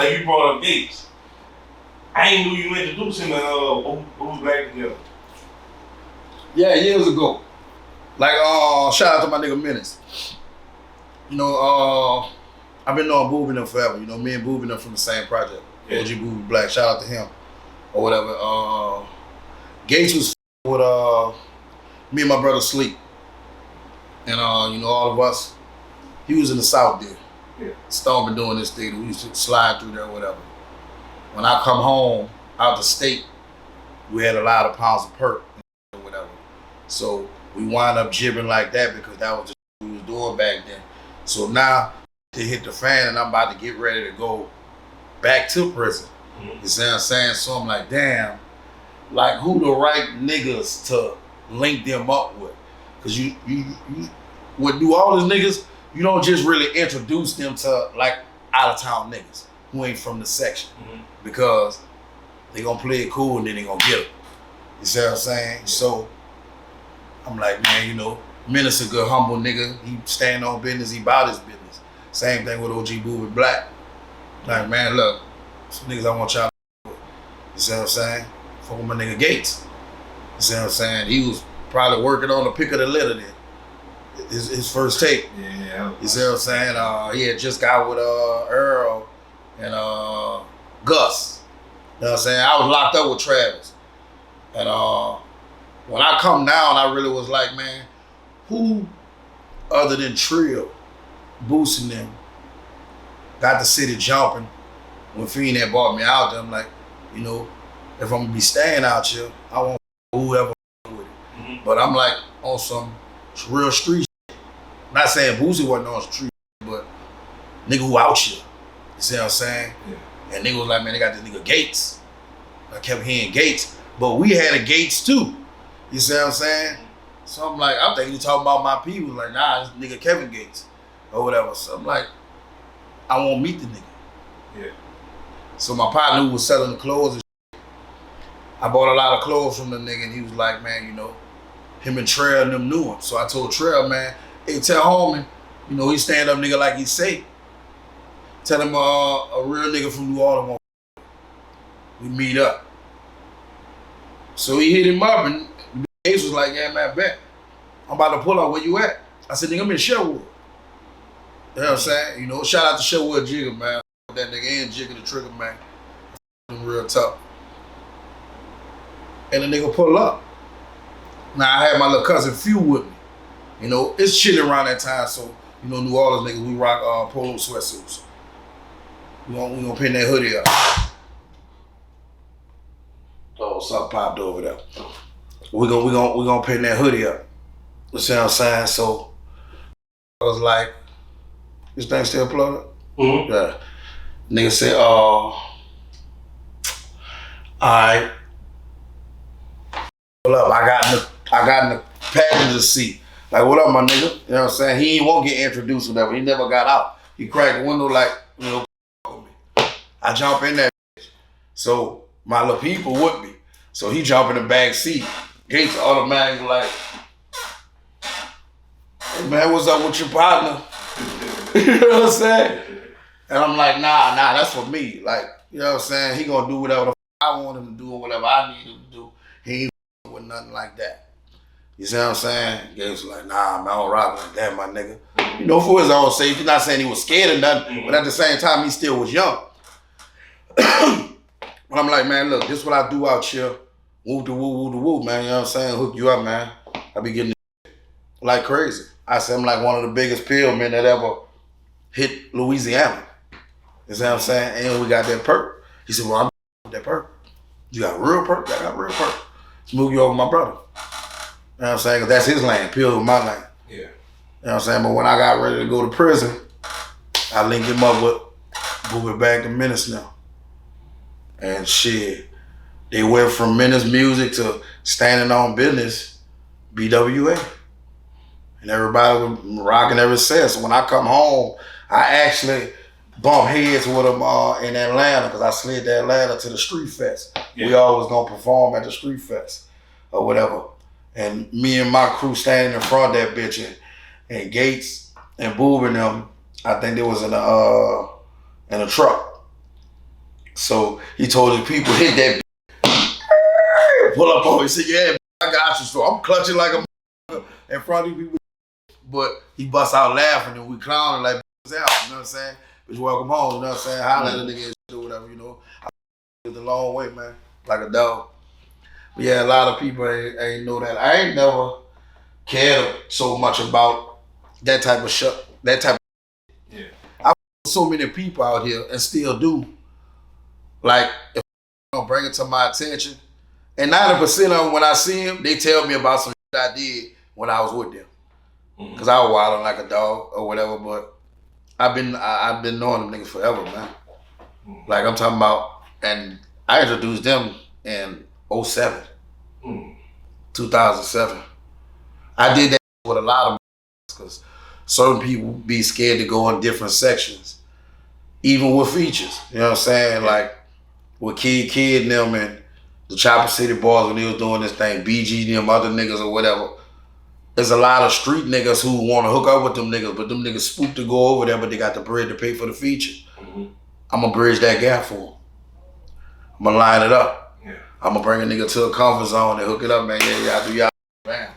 like you brought up Gates. I ain't knew you introduced him and Bobbie Black together. Yeah, years ago. Like, shout out to my nigga Menace. You know, I've been knowing Bobbie them forever. You know, me and Bobbie them from the same project. Yeah. OG Bobbie Black, shout out to him. Or whatever. Gates was with me and my brother Sleep. And you know, all of us, he was in the South there. Yeah. Stone been doing this thing. We used to slide through there or whatever. When I come home out the state, we had a lot of pounds of perk or whatever. So we wind up jibbing like that because that was just what we was doing back then. So now to hit the fan and I'm about to get ready to go back to prison. Mm-hmm. You see what I'm saying? So I'm like, damn, like who the right niggas to link them up with? Cause you would do all these niggas, you don't just really introduce them to like out of town niggas who ain't from the section. Mm-hmm. Because they gonna play it cool and then they gonna get it. You see what I'm saying? So I'm like, man, you know, Menace a good humble nigga. He stand on business, he bout his business. Same thing with OG Bobbie Black. Like, man, look, some niggas I want y'all to with. You see what I'm saying? Fuck with my nigga Gates. You see what I'm saying? He was probably working on the pick of the litter then. His first tape. Yeah. You see what I'm saying? He had just got with Earl and Gus. You know what I'm saying? I was locked up with Travis. And when I come down, I really was like, man, who other than Trill boosting them got the city jumping when Fiend had bought me out there? I'm like, you know, if I'm gonna be staying out here, I want whoever with it. Mm-hmm. But I'm like on some real street shit. I'm not saying Boosie wasn't on the street, but nigga who out here. You see what I'm saying? Yeah. And nigga was like, man, they got this nigga Gates. I kept hearing Gates, but we had a Gates too. You see what I'm saying? So I'm like, I'm thinking you talking about my people. Like, nah, this nigga Kevin Gates or whatever. So I'm like, I won't meet the nigga. Yeah. So my partner who was selling the clothes and shit, I bought a lot of clothes from the nigga and he was like, man, you know, him and Trail and them knew him. So I told Trail, man, hey, tell homie, you know, he stand up nigga like he say. Tell him a real nigga from New Orleans, we meet up. So he hit him up and Gates was like, yeah, man, bet. I'm about to pull up, where you at? I said, nigga, I'm in Sherwood. You know what I'm saying? You know, shout out to Sherwood Jigg, man. That nigga and Jigg the Trigger, man. Real tough. And the nigga pull up. Now I had my little cousin Few with me. You know, it's chilling around that time, so you know, New Orleans niggas, we rock polo sweatsuits. We gonna pin that hoodie up. Oh, something popped over there. We gonna pin that hoodie up. You see what I'm saying? So I was like, this thing still plugged up? Mm-hmm. Yeah. Nigga said, alright. Pull up. I got in the passenger seat. Like, what up, my nigga? You know what I'm saying? He ain't won't get introduced or whatever. He never got out. He cracked the window like, you know, I jump in that bitch. So my little people with me. So he jump in the back seat. Gates automatically like, hey man, what's up with your partner? You know what I'm saying? And I'm like, nah, that's for me. Like, you know what I'm saying? He gonna do whatever the I want him to do or whatever I need him to do. He ain't with nothing like that. You see what I'm saying? Gates was like, nah, man, I don't rock like that, my nigga. You know, for his own safety. Not saying he was scared or nothing, but at the same time, he still was young. But I'm like, man, look, this is what I do out here. Woo to woo, man. You know what I'm saying? Hook you up, man. I be getting like crazy. I said I'm like one of the biggest pill men that ever hit Louisiana. You see what I'm saying? And we got that perk. He said, well, I'm with that perk. You got real perk? I got real perk. Smooth you over my brother. You know what I'm saying? Because that's his lane. Pills was my lane. Yeah. You know what I'm saying? But when I got ready to go to prison, I linked him up with Bobbie back to Menace now. And shit, they went from Menace music to standing on business, BWA. And everybody was rocking ever since. So when I come home, I actually bump heads with them in Atlanta because I slid to Atlanta to the Street Fest. Yeah. We always gonna perform at the Street Fest or whatever. And me and my crew standing in front of that bitch and Gates and Bobbie and them, I think they was in a truck. So he told his people, hit that pull up on him. He said, yeah, I got you. So I'm clutching like a in front of people. But he busts out laughing and we clowning like out, you know what I'm saying? Bitch, welcome home, you know what I'm saying? Holla at a nigga and shit or whatever, you know. I it's a long way, man. Like a dog. But yeah, a lot of people ain't know that. I ain't never cared so much about that type of shit. That type of yeah. I so many people out here and still do. Like, if you bring it to my attention, and 90% of them, when I see them, they tell me about some shit I did when I was with them. Because I was wilding like a dog or whatever, but I've been knowing them niggas forever, man. Like I'm talking about, and I introduced them in 07, 2007. I did that with a lot of because certain people be scared to go in different sections, even with features. You know what I'm saying? Like with Kid and them and the Chopper City Boys when they was doing this thing, BG them other niggas or whatever. There's a lot of street niggas who want to hook up with them niggas, but them niggas spook to go over there, but they got the bread to pay for the feature. I'm going to bridge that gap for them. I'm going to line it up. Yeah. I'm going to bring a nigga to a comfort zone and hook it up, man. Yeah, y'all do y'all. Bam.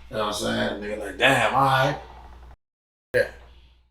You know what I'm saying? Nigga like, damn, all right.